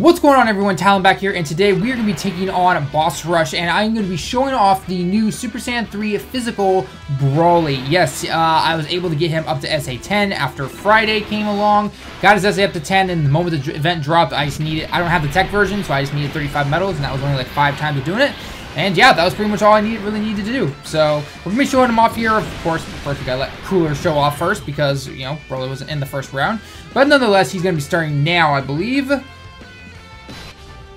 What's going on, everyone? Tallen back here, and today we are going to be taking on Boss Rush, and I'm going to be showing off the new Super Saiyan 3 physical Broly. Yes, I was able to get him up to SA10 after Friday came along. Got his SA up to 10, and the moment the event dropped, I don't have the tech version, so I just needed 35 medals, and that was only like 5 times of doing it. And yeah, that was pretty much all I really needed to do. So we're going to be showing him off here. Of course, first we got to let Cooler show off first because, you know, Broly wasn't in the first round. But nonetheless, he's going to be starting now, I believe.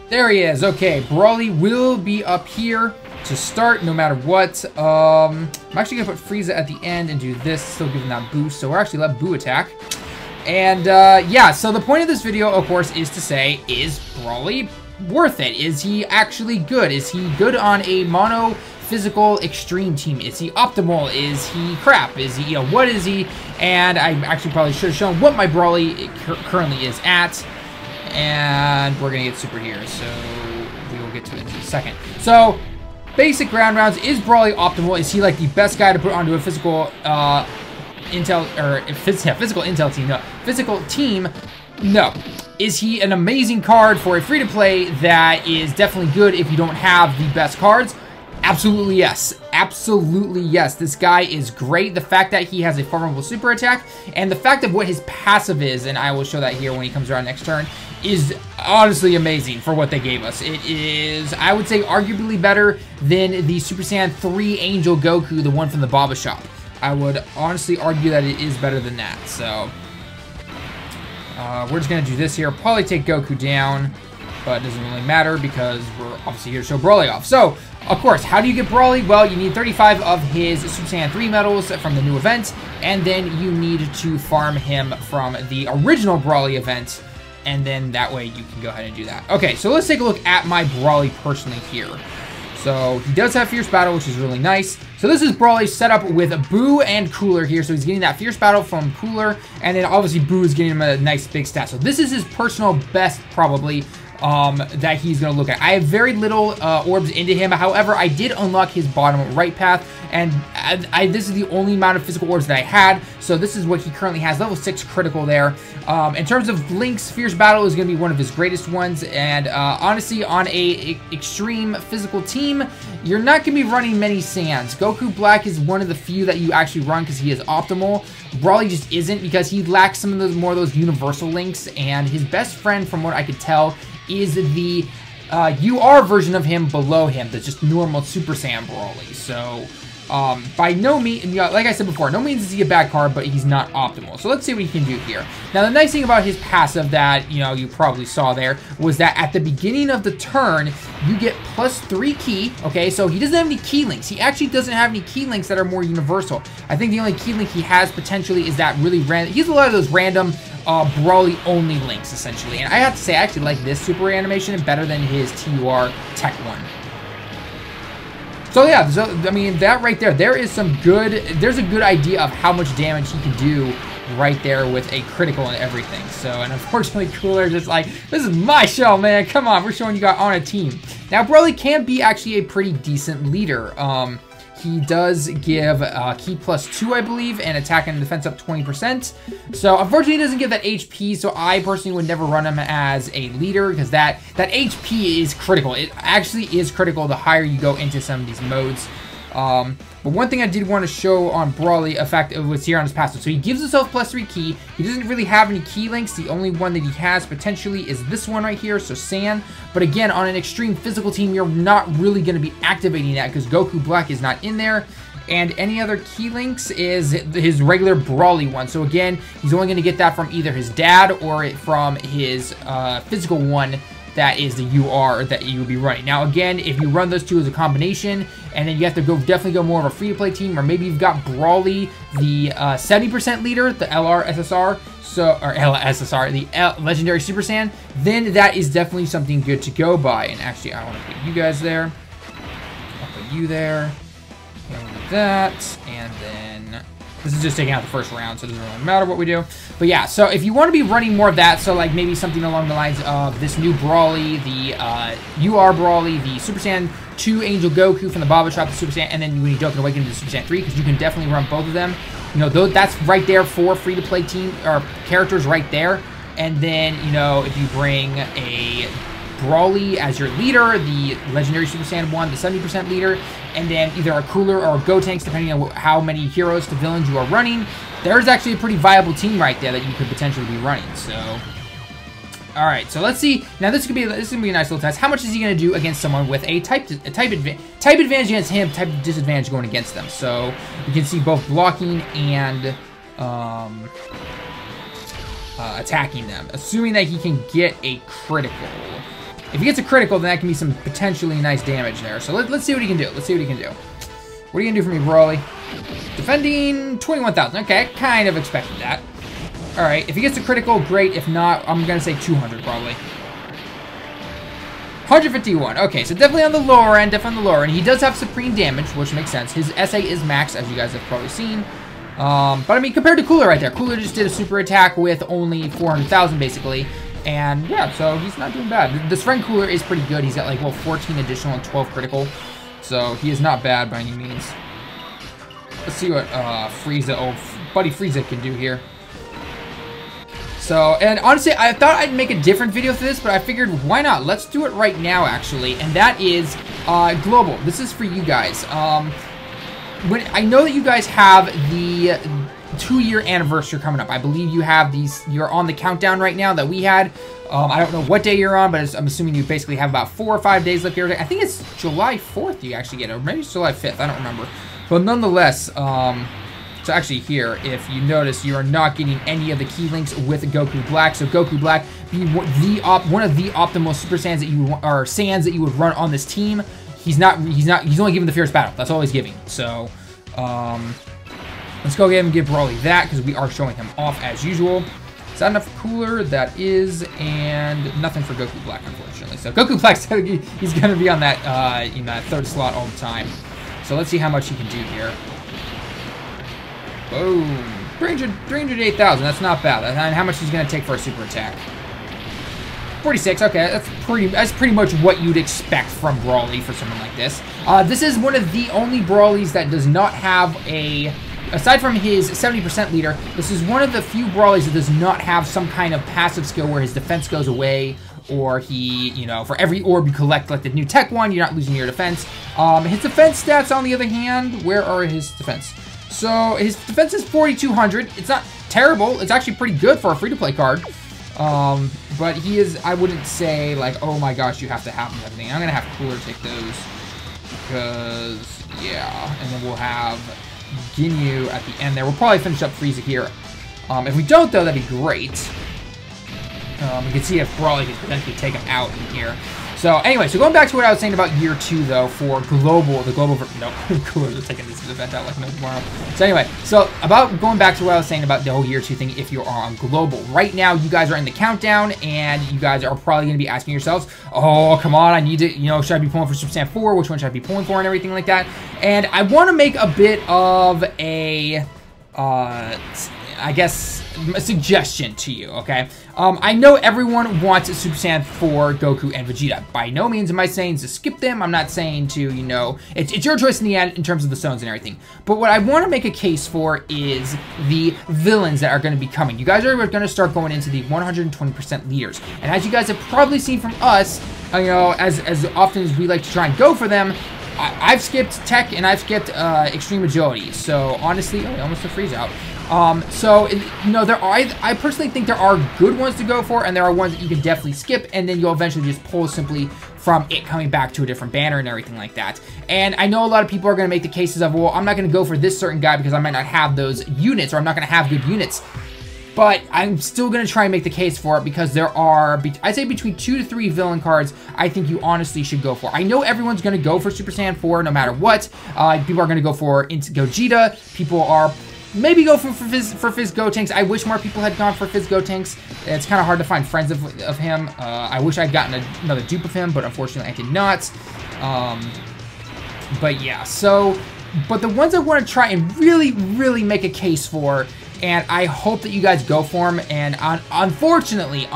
There he is. Okay, Broly will be up here to start no matter what. I'm actually going to put Frieza at the end and do this, still give him that boost. So we're actually let Boo attack. And yeah, so the point of this video, of course, is to say, is Broly worth it? Is he actually good? Is he good on a mono physical extreme team? Is he optimal? Is he crap? Is he, you know, what is he? And I actually probably should have shown what my Broly currently is at. And we're going to get super here, so we will get to it in a second. So, basic ground rounds. Is Broly optimal? Is he like the best guy to put onto a physical physical intel team? No. Physical team? No. Is he an amazing card for a free-to-play that is definitely good if you don't have the best cards? Absolutely yes. Absolutely yes. This guy is great. The fact that he has a formidable super attack and the fact of what his passive is, and I will show that here when he comes around next turn, is honestly amazing for what they gave us. It is, I would say, arguably better than the Super Saiyan 3 Angel Goku, the one from the Baba Shop. I would honestly argue that it is better than that. So we're just going to do this here. Probably take Goku down, but it doesn't really matter because we're obviously here to show Broly off. So, of course, how do you get Broly? Well, you need 35 of his Super Saiyan 3 medals from the new event, and then you need to farm him from the original Broly event, and then that way you can go ahead and do that. Okay, so let's take a look at my Broly personally here. So, he does have Fierce Battle, which is really nice. So this is Broly set up with Boo and Cooler here. So he's getting that Fierce Battle from Cooler, and then obviously Boo is getting him a nice big stat. So this is his personal best, probably, that he's going to look at. I have very little orbs into him. However, I did unlock his bottom right path, and this is the only amount of physical orbs that I had. So this is what he currently has, level 6 critical there. In terms of Link's Fierce Battle is going to be one of his greatest ones, and honestly, on a extreme physical team, you're not going to be running many Saiyans. Goku Black is one of the few that you actually run because he is optimal. Broly just isn't because he lacks some of those more of those universal links, and his best friend, from what I could tell, is the UR version of him below him, the just normal Super Saiyan Broly. So, by no means, like I said before, no means is he a bad card, but he's not optimal. So let's see what he can do here. Now, the nice thing about his passive that, you know, you probably saw there was that at the beginning of the turn, you get +3 key, okay? So he doesn't have any key links. He actually doesn't have any key links that are more universal. I think the only key link he has potentially is that really random. He has a lot of those random Broly only links, essentially. And I have to say, I actually like this super animation better than his TUR Tech one. So yeah, so, I mean, that right there, there's a good idea of how much damage he can do right there with a critical and everything. So, and unfortunately, Cooler just like, this is my show, man. Come on, we're showing you guys on a team. Now, Broly can be actually a pretty decent leader. He does give Ki +2, I believe, and attack and defense up 20%. So, unfortunately, he doesn't give that HP, so I personally would never run him as a leader because that HP is critical. It actually is critical the higher you go into some of these modes. But one thing I did want to show on Broly, in fact, it was here on his passive. So he gives himself +3 key. He doesn't really have any key links. The only one that he has potentially is this one right here, so Saiyan. But again, on an extreme physical team, you're not really going to be activating that because Goku Black is not in there. And any other key links is his regular Broly one. So again, he's only going to get that from either his dad or from his physical one. That is the UR that you would be running. Now, again, if you run those two as a combination, and then you have to definitely go more of a free-to-play team, or maybe you've got Broly, the 70% leader, the LRSSR, or LSSR, the Legendary Super Saiyan, then that is definitely something good to go by. And actually, I want to put you guys there. I'll put you there. And that, and then this is just taking out the first round, so it doesn't really matter what we do. But yeah, so if you want to be running more of that, so like maybe something along the lines of this new Broly, the UR Broly, the Super Saiyan 2 Angel Goku from the Baba Shop, the Super Saiyan, and then when you Dokkan Awaken to the Super Saiyan 3, because you can definitely run both of them. You know, that's right there for free-to-play team or characters right there. And then, you know, if you bring a Broly as your leader, the Legendary Super Saiyan 1, the 70% leader, and then either a Cooler or a Gotenks, depending on how many heroes to villains you are running, there's actually a pretty viable team right there that you could potentially be running. So, all right, so let's see. Now this is gonna be a nice little test. How much is he gonna do against someone with a type advantage against him, type disadvantage going against them? So you can see both blocking and attacking them, assuming that he can get a critical. If he gets a critical, then that can be some potentially nice damage there. So let's see what he can do. Let's see what he can do. What are you gonna do for me, Broly? Defending 21,000. Okay, kind of expected that. All right, if he gets a critical, great. If not, I'm gonna say 200 probably. 151. Okay, so definitely on the lower end. Definitely on the lower end. He does have supreme damage, which makes sense. His SA is max, as you guys have probably seen. But I mean, compared to Cooler right there, Cooler just did a super attack with only 400,000 basically. And yeah, so he's not doing bad. This friend Cooler is pretty good. He's got like, well, 14 additional and 12 critical. So he is not bad by any means. Let's see what Frieza, Buddy Frieza can do here. So, and honestly, I thought I'd make a different video for this, but I figured, why not? Let's do it right now, actually. And that is Global. This is for you guys. I know that you guys have the 2-year anniversary coming up. I believe you have these, you're on the countdown right now that we had. I don't know what day you're on, but I'm assuming you basically have about 4 or 5 days left here. I think it's July 4th you actually get it, or maybe it's July 5th, I don't remember. But nonetheless, so actually here, if you notice, you are not getting any of the key links with Goku Black. So Goku Black, one of the optimal Super Saiyans that you, or Saiyans that you would run on this team. He's only given the Fierce Battle. That's all he's giving. So, let's go ahead and give Broly that, because we are showing him off as usual. Is that enough for Cooler? That is, and nothing for Goku Black, unfortunately. So Goku Black, he's going to be on that, in that 3rd slot all the time. So let's see how much he can do here. Boom. 308,000. That's not bad. And how much he's going to take for a super attack? 46. Okay, that's pretty much what you'd expect from Broly for someone like this. This is one of the only Brolys that does not have a, aside from his 70% leader, this is one of the few Brolys that does not have some kind of passive skill where his defense goes away, or he, you know, for every orb you collect, like the new tech one, you're not losing your defense. His defense stats, on the other hand, where are his defense? So his defense is 4,200. It's not terrible. It's actually pretty good for a free-to-play card. But he is, I wouldn't say, like, oh my gosh, you have to have him and everything. I'm going to have Cooler take those. Because, yeah. And then we'll have Ginyu at the end there. We'll probably finish up Frieza here. If we don't, though, that'd be great. You can see if Broly could potentially take him out in here. So, anyway, so going back to what I was saying about year 2, though, for Global, the Global, no, Cooler's just taking this event out like no tomorrow. So, anyway, so about going back to what I was saying about the whole year 2 thing, if you are on Global. Right now, you guys are in the countdown, and you guys are probably going to be asking yourselves, oh, come on, I need to, you know, should I be pulling for Super Saiyan 4? Which one should I be pulling for and everything like that? And I want to make a bit of a, I guess, a suggestion to you, okay? I know everyone wants a Super Saiyan 4 Goku and Vegeta. By no means am I saying to skip them. I'm not saying to, you know, it's your choice in the end in terms of the zones and everything. But what I want to make a case for is the villains that are going to be coming. You guys are going to start going into the 120% leaders. And as you guys have probably seen from us, you know, as often as we like to try and go for them, I've skipped Tech and I've skipped Extreme Agility. So honestly, oh, I almost took Freeze out. So, you know, I personally think there are good ones to go for, and there are ones that you can definitely skip, and then you'll eventually just pull simply from it coming back to a different banner and everything like that. And I know a lot of people are going to make the cases of, well, I'm not going to go for this certain guy because I might not have those units, or I'm not going to have good units. But I'm still going to try and make the case for it because there are, I'd say between 2 to 3 villain cards I think you honestly should go for. I know everyone's going to go for Super Saiyan 4 no matter what. People are going to go for Gogeta. People are maybe go for Fizz Gotenks. I wish more people had gone for Fizz Gotenks. It's kind of hard to find friends of him. I wish I'd gotten another dupe of him, but unfortunately I did not. But yeah, so, but the ones I want to try and really make a case for, and I hope that you guys go for him, and unfortunately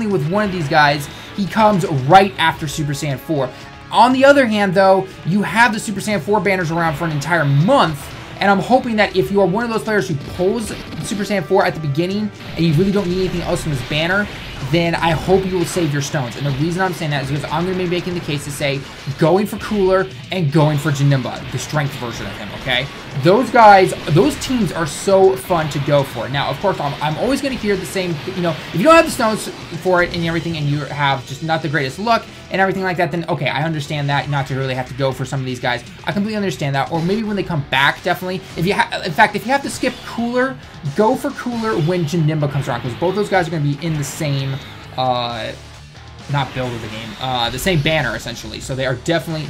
with one of these guys, he comes right after Super Saiyan 4. On the other hand, though, you have the Super Saiyan 4 banners around for an entire month, And I'm hoping that if you are one of those players who pulls Super Saiyan 4 at the beginning and you really don't need anything else from this banner, then I hope you will save your stones. And the reason I'm saying that is because I'm going to be making the case to say going for Cooler and going for Janemba, the strength version of him, okay? Those guys, those teams are so fun to go for. Now, of course, I'm always going to hear the same, you know, if you don't have the stones for it and everything and you have just not the greatest luck and everything like that, then okay, I understand that, not to really have to go for some of these guys. I completely understand that. Or maybe when they come back, definitely. If you in fact, if you have to skip Cooler, go for Cooler when Janemba comes around, because both those guys are going to be in the same, not build of the game, the same banner, essentially. So they are definitely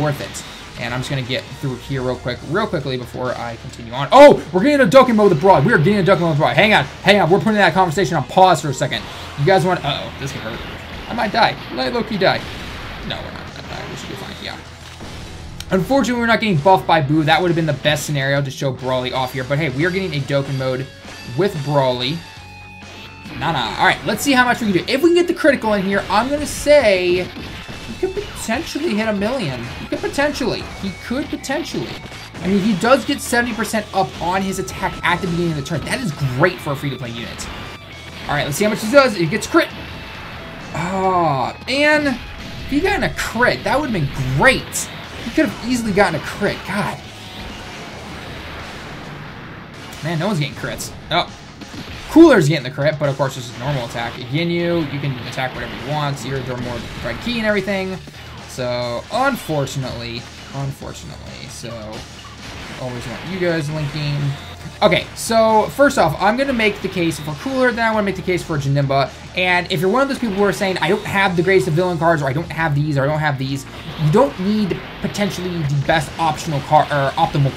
worth it. And I'm just going to get through here real quickly before I continue on. Oh, we're getting a Dokkan mode with Broly. We are getting a Dokkan mode with Broly. Hang on. We're putting that conversation on pause for a second. You guys want... Uh-oh, this could hurt. I might die. I might low-key die. No, we're not going to die. We should be fine. Yeah. Unfortunately, we're not getting buffed by Boo. That would have been the best scenario to show Broly off here. But hey, we are getting a Dokkan mode with Broly. Nah. All right, let's see how much we can do. If we can get the critical in here, I'm going to say... He could potentially hit 1 million. He could potentially. I mean, he does get 70% up on his attack at the beginning of the turn. That is great for a free-to-play unit. All right, let's see how much he does. He gets crit. Oh, and if he got a crit, that would have been great. He could have easily gotten a crit. God. Man, no one's getting crits. Oh. Cooler's getting the crit, but of course this is normal attack. Ginyu, you can attack whatever you want. So you're more red key and everything. So unfortunately, so always want you guys linking. Okay, so first off, I'm gonna make the case for Cooler, then I want to make the case for Janemba. And if you're one of those people who are saying, I don't have the greatest of villain cards, or I don't have these, or I don't have these, you don't need potentially the best optimal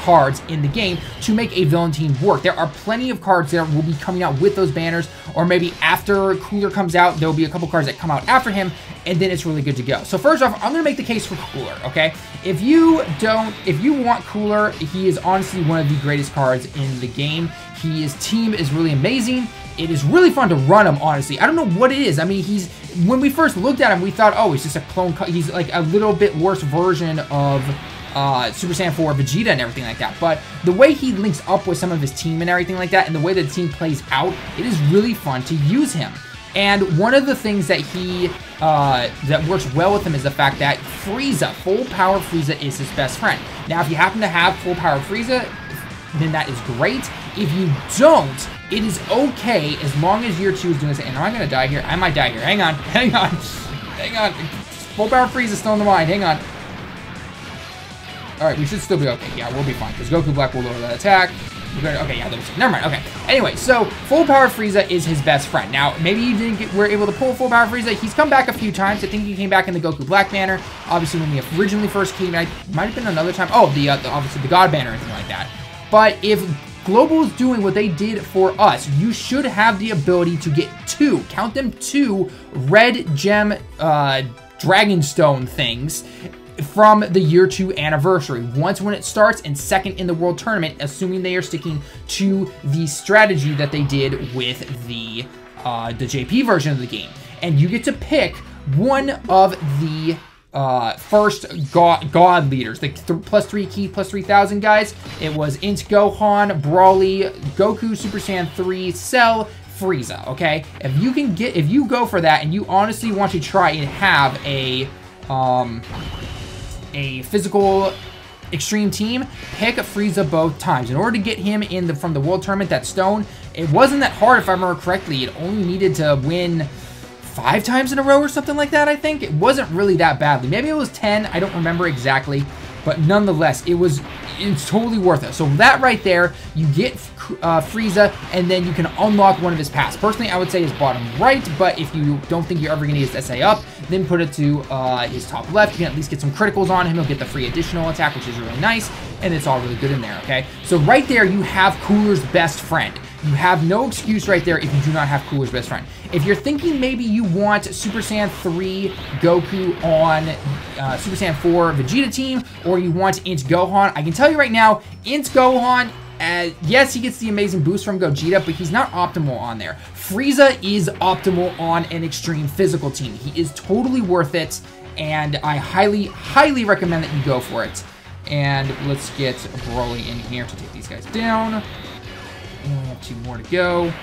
cards in the game to make a villain team work. There are plenty of cards that will be coming out with those banners, or maybe after Cooler comes out, there'll be a couple cards that come out after him, and then it's really good to go. So first off, I'm gonna make the case for Cooler, okay? If you want Cooler, he is honestly one of the greatest cards in the game. His team is really amazing. It is really fun to run him, honestly. I don't know what it is. I mean, when we first looked at him, we thought, oh, he's just a clone. He's like a little bit worse version of Super Saiyan 4 Vegeta and everything like that. But the way he links up with some of his team and everything like that, and the way that the team plays out, it is really fun to use him. And one of the things that that works well with him is the fact that Frieza, full power Frieza, is his best friend. Now, if you happen to have full power Frieza, then that is great. If you don't, it is okay as long as your two is doing this. And am I gonna die here? I might die here. Hang on. Full power Frieza still in the mind. Hang on. All right, we should still be okay. Yeah, we'll be fine because Goku Black will lower that attack. Okay, yeah, never mind. Okay. Anyway, so full power Frieza is his best friend. Now, maybe you we're able to pull full power Frieza. He's come back a few times. I think he came back in the Goku Black banner. Obviously, when he originally first came out, might have been another time. Oh, obviously the God banner or anything like that. But if Global's doing what they did for us, you should have the ability to get count them two red gem Dragonstone things from the year 2 anniversary. Once when it starts, and second in the World Tournament, assuming they are sticking to the strategy that they did with the JP version of the game. And you get to pick one of the first God leaders, the +3 key, +3000 guys. It was Int Gohan, Broly, Goku, Super Saiyan 3, Cell, Frieza, okay? If you go for that and you honestly want to try and have a physical extreme team, pick Frieza both times. In order to get him from the World Tournament, that stone, it wasn't that hard if I remember correctly. It only needed to win 5 times in a row or something like that, I think. It wasn't really that badly. Maybe it was 10, I don't remember exactly. But nonetheless, it's totally worth it. So that right there, you get Frieza, and then you can unlock one of his paths. Personally, I would say his bottom right, but if you don't think you're ever going to use SA up, then put it to his top left. You can at least get some criticals on him. He'll get the free additional attack, which is really nice, and it's all really good in there, okay? So right there, you have Cooler's best friend. You have no excuse right there if you do not have Cooler's best friend. If you're thinking maybe you want Super Saiyan 3 Goku on Super Saiyan 4 Vegeta team, or you want Int Gohan, I can tell you right now, Int Gohan, yes, he gets the amazing boost from Gogeta, but he's not optimal on there. Frieza is optimal on an extreme physical team. He is totally worth it, and I highly, highly recommend that you go for it. And let's get Broly in here to take these guys down. We only have 2 more to go.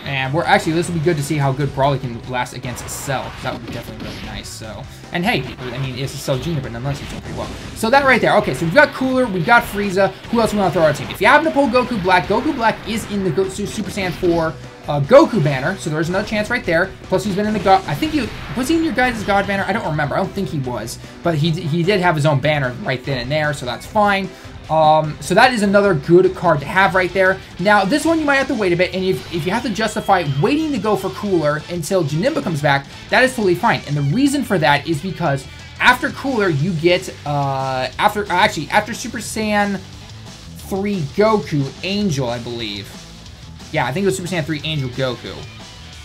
And we're actually, this will be good to see how good Broly can last against Cell. That would be definitely really nice. So, and hey, I mean, it's a Cell Junior, but nonetheless, he's doing pretty well. So that right there. Okay, so we've got Cooler, we've got Frieza. Who else we want to throw on our team? If you happen to pull Goku Black is in the Super Saiyan 4 Goku banner. So there's another chance right there. Plus, he's been in the God. I think was he in your guys' God banner? I don't remember. I don't think he was, but he did have his own banner right then and there. So that's fine. So that is another good card to have right there. Now, this one you might have to wait a bit, and if you have to justify waiting to go for Cooler until Janemba comes back, that is totally fine. And the reason for that is because after Cooler, you get, after Super Saiyan 3 Goku, Angel, I believe. Yeah, I think it was Super Saiyan 3 Angel Goku.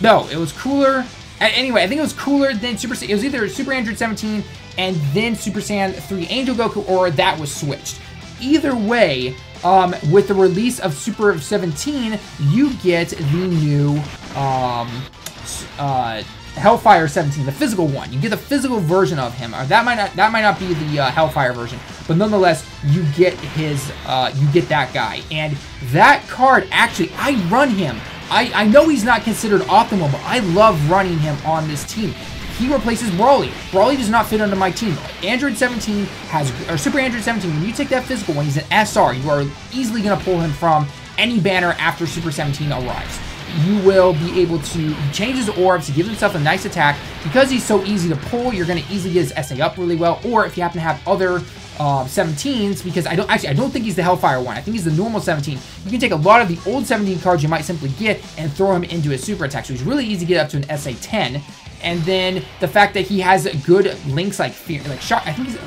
No, it was Cooler. Anyway, I think it was Cooler, then it was either Super Android 17 and then Super Saiyan 3 Angel Goku, or that was switched. Either way, with the release of Super 17, you get the new Hellfire 17, the physical one. You get the physical version of him. Or that might not be the Hellfire version, but nonetheless, you get his you get that guy. And that card, actually, I run him. I know he's not considered optimal, but I love running him on this team. He replaces Broly. Broly does not fit onto my team. Android 17 or Super Android 17, when you take that physical, when he's an SR, you are easily going to pull him from any banner after Super 17 arrives. You will be able to change his orbs, he gives himself a nice attack. Because he's so easy to pull, you're going to easily get his SA up really well. Or if you happen to have other 17s, because I don't think he's the Hellfire one. I think he's the normal 17. You can take a lot of the old 17 cards you might simply get and throw him into his super attack. So he's really easy to get up to an SA 10. And then the fact that he has good links like Fear, like Shark. I think he's,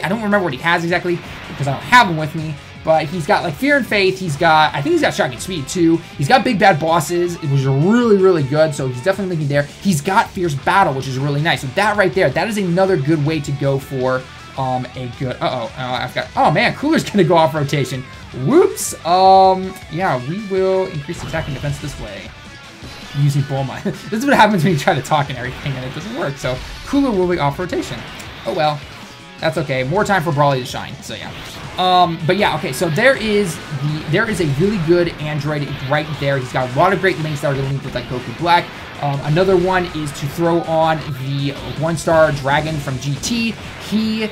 I don't remember what he has exactly because I don't have him with me. But he's got like Fear and Faith. I think he's got Shocking Speed too. He's got Big Bad Bosses, which are really, really good. So he's definitely linking there. He's got Fierce Battle, which is really nice. So that right there, that is another good way to go for a good. Oh man, Cooler's gonna go off rotation. Whoops. Yeah, we will increase attack and defense this way. Using Bulma. This is what happens when you try to talk and everything and it doesn't work. So Cooler will be off rotation. Oh well, that's okay. More time for Broly to shine. So yeah. But yeah, okay. So there is a really good android right there. He's got a lot of great links that are linked with like Goku Black. Another one is to throw on the 1-star dragon from GT. He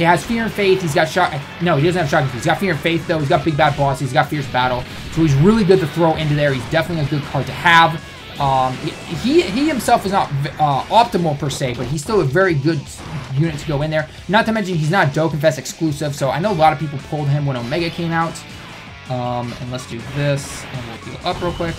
has Fear and Faith. He's got No, he doesn't have Shocking Speed. He's got Fear and Faith though. He's got Big Bad Boss. He's got Fierce Battle. So he's really good to throw into there. He's definitely a good card to have. He himself is not optimal per se, but he's still a very good unit to go in there. Not to mention he's not Dokkan Fest exclusive, so I know a lot of people pulled him when Omega came out. And let's do this, and we'll heal up real quick.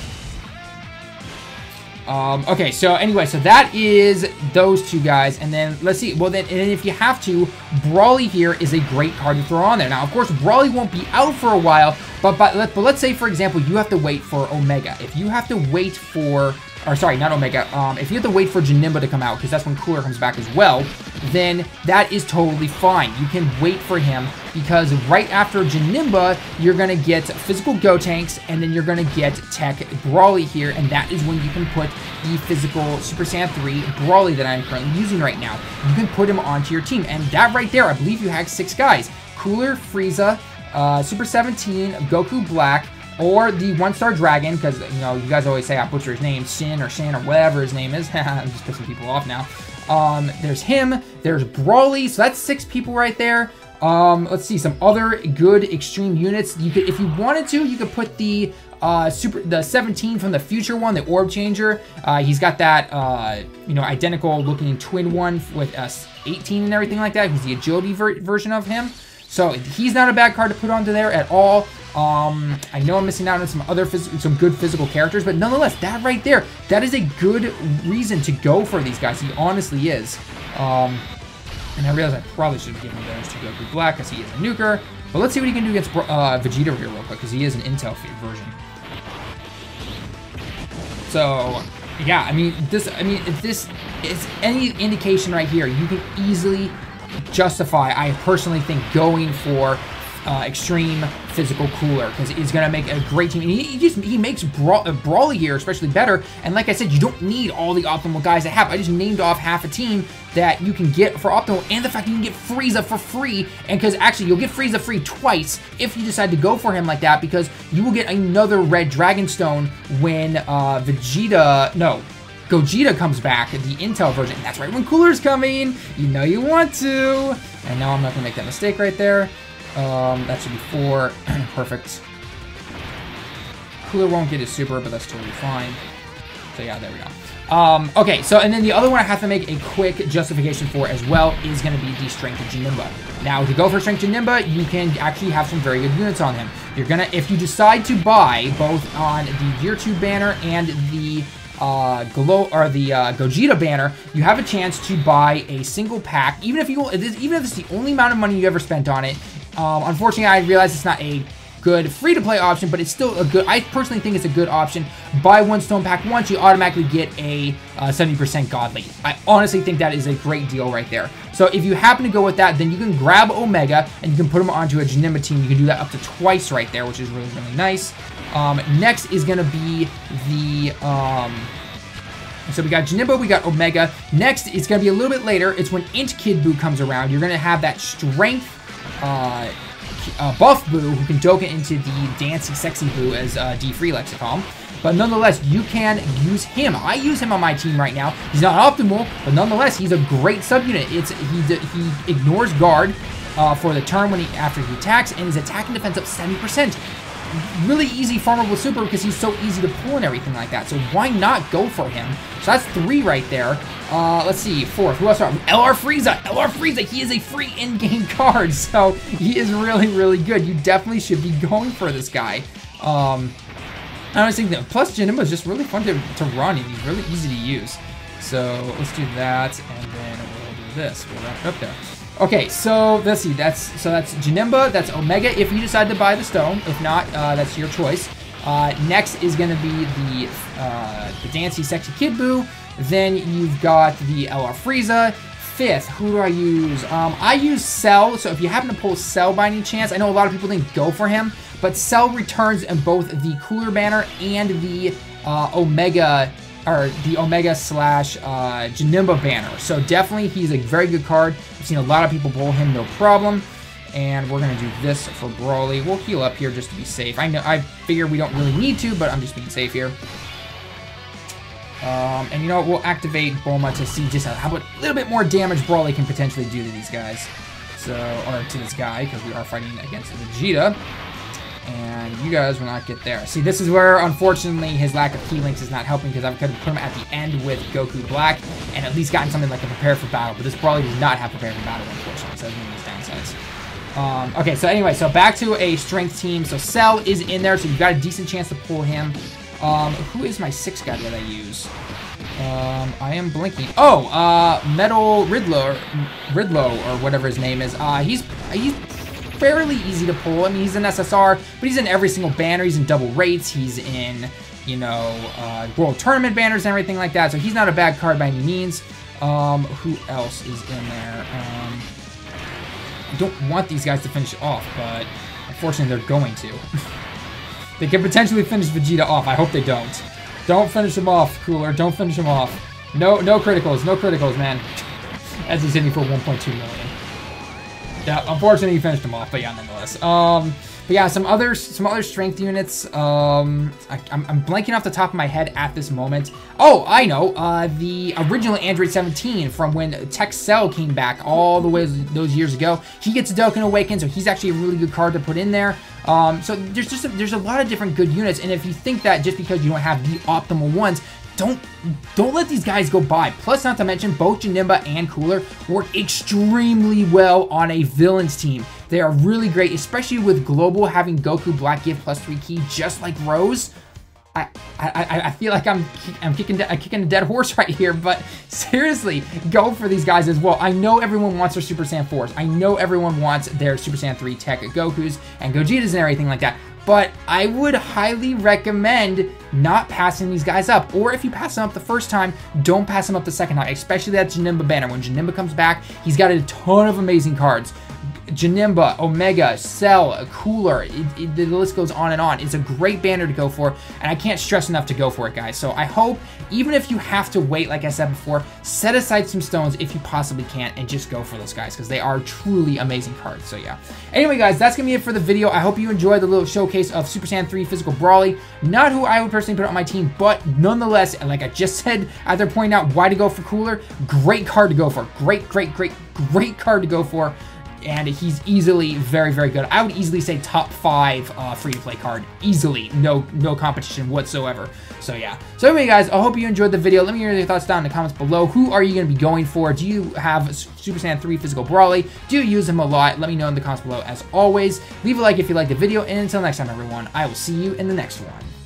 Okay, so anyway, so that is those two guys, and then let's see. Well, then, and if you have to, Broly here is a great card to throw on there. Now, of course, Broly won't be out for a while, but let's say, for example, you have to wait for Omega. If you have to wait for, or sorry, not Omega. If you have to wait for Janemba to come out, because that's when Cooler comes back as well, then that is totally fine. You can wait for him, because right after Janemba, you're going to get physical Gotenks, and then you're going to get Tech Broly here, and that is when you can put the physical Super Saiyan 3 Broly that I'm currently using right now. You can put him onto your team, and that right there, I believe you have 6 guys. Cooler, Frieza, Super 17, Goku Black, or the 1-star dragon, because, you know, you guys always say I butcher his name, Sin or whatever his name is. I'm just pissing people off now. There's him, there's Broly, so that's 6 people right there. Let's see, some other good extreme units. You could, if you wanted to, you could put the 17 from the future one, the Orb Changer. He's got that, you know, identical looking twin one with 18 and everything like that. He's the agility version of him. So he's not a bad card to put onto there at all. I know I'm missing out on some good physical characters, but nonetheless, that right there, that is a good reason to go for these guys. He honestly is. And I realize I probably should have given those to Goku Black because he is a nuker. But let's see what he can do against Vegeta here real quick, because he is an Intel version. So yeah, I mean, if this is any indication right here, you can easily justify, I personally think, going for extreme physical Cooler, because he's gonna make a great team. And he makes Broly here especially better. And like I said, you don't need all the optimal guys to have. I just named off half a team that you can get for optimal, and the fact that you can get Frieza for free. And because actually you'll get Frieza free twice if you decide to go for him like that, because you will get another red Dragon Stone when Gogeta comes back, the Intel version. And that's right when Cooler's coming. You know you want to. And now I'm not gonna make that mistake right there. That should be 4. Perfect. Cooler won't get his super, but that's totally fine. So yeah, there we go. Okay, so and then the other one I have to make a quick justification for as well is going to be the Strength of Janemba. Now, to go for Strength Janemba, you can actually have some very good units on him. You're gonna, if you decide to buy both on the Year 2 banner and the Gogeta banner, you have a chance to buy a single pack, even if it's the only amount of money you ever spent on it. Unfortunately, I realize it's not a good free-to-play option, but it's still a good, I personally think it's a good option. Buy one stone pack once, you automatically get a 70% godly. I honestly think that is a great deal right there. So if you happen to go with that, then you can grab Omega and you can put him onto a Janemba team. You can do that up to twice right there, which is really, really nice. Next is going to be the... So we got Janemba, we got Omega. Next, it's going to be a little bit later. It's when Int Kid Buu comes around. You're going to have that strength buff Buu who can Dokkan into the Dancy Sexy Buu, as D Free likes to call him. But nonetheless, you can use him. I use him on my team right now. He's not optimal, but nonetheless, he's a great subunit. He ignores guard for the turn after he attacks, and his attack and defense up 70%. Really easy farmable super because he's so easy to pull and everything like that. So why not go for him? So that's 3 right there. Let's see, 4th. Who else? LR Frieza. LR Frieza. He is a free in-game card, so he is really, really good. You definitely should be going for this guy. I honestly think that. Plus, Janemba is just really fun to run, and he's really easy to use. So let's do that, and then we'll do this. We'll wrap it up there. Okay, so let's see. That's Janemba. That's Omega if you decide to buy the stone. If not, that's your choice. Next is going to be the Dancy Sexy Kid Buu. Then you've got the LR Frieza. 5th, who do I use? I use Cell. So if you happen to pull Cell by any chance, I know a lot of people didn't go for him, but Cell returns in both the Cooler banner and the Omega. Or the Omega / Janemba banner. So definitely he's a very good card. I've seen a lot of people pull him, no problem. And we're gonna do this for Broly. We'll heal up here just to be safe. I figure we don't really need to, but I'm just being safe here. And you know what, we'll activate Bulma to see just how a little bit more damage Broly can potentially do to these guys. So, or to this guy, because we are fighting against Vegeta. And you guys will not get there. See, this is where, unfortunately, his lack of key links is not helping, because I could have put him at the end with Goku Black and at least gotten something like a Prepare for Battle, but this Broly does not have Prepare for Battle, unfortunately, so that's one of these downsides. Okay, so anyway, so back to a strength team. So Cell is in there, so you've got a decent chance to pull him. Who is my 6th guy that I use? I am blinking. Oh, Metal Ridlow, or whatever his name is. He's fairly easy to pull. I mean, he's an SSR, but he's in every single banner. He's in double rates. He's in, you know, World Tournament banners and everything like that. So he's not a bad card by any means. Who else is in there? I don't want these guys to finish off, but unfortunately they're going to. They could potentially finish Vegeta off. I hope they don't. Don't finish him off, Cooler. Don't finish him off. No criticals. No criticals, man. As he's hitting for 1.2 million. Yeah, unfortunately he finished him off, but yeah, nonetheless. But yeah, some other strength units. I'm blanking off the top of my head at this moment. Oh, I know. The original Android 17 from when Tech Cell came back all the way those years ago. He gets Dokkan Awaken, so he's actually a really good card to put in there. So there's a lot of different good units, and if you think that just because you don't have the optimal ones, don't let these guys go by. Plus, not to mention, both Janemba and Cooler work extremely well on a villains team. They are really great, especially with Global having Goku Black give +3 key, just like Rose. I feel like I'm kicking a dead horse right here, but seriously, go for these guys as well. I know everyone wants their Super Saiyan 4s. I know everyone wants their Super Saiyan 3 Tech Gokus and Gogetas and everything like that. But I would highly recommend not passing these guys up. Or if you pass them up the first time, don't pass them up the second time, especially that Janemba banner. When Janemba comes back, he's got a ton of amazing cards. Janemba, Omega, Cell, Cooler, the list goes on and on. It's a great banner to go for, and I can't stress enough to go for it, guys. So I hope, even if you have to wait, like I said before, set aside some stones if you possibly can, and just go for those guys, because they are truly amazing cards. So yeah. Anyway, guys, that's going to be it for the video. I hope you enjoyed the little showcase of Super Saiyan 3 Physical Broly. Not who I would personally put on my team, but nonetheless, like I just said, after pointing out why to go for Cooler, great card to go for. Great card to go for. And he's easily very, very good. I would easily say top 5 free-to-play card. Easily. No competition whatsoever. So, yeah. So, anyway, guys, I hope you enjoyed the video. Let me hear your thoughts down in the comments below. Who are you going to be going for? Do you have Super Saiyan 3 Physical Broly? Do you use him a lot? Let me know in the comments below. As always, leave a like if you liked the video. And until next time, everyone, I will see you in the next one.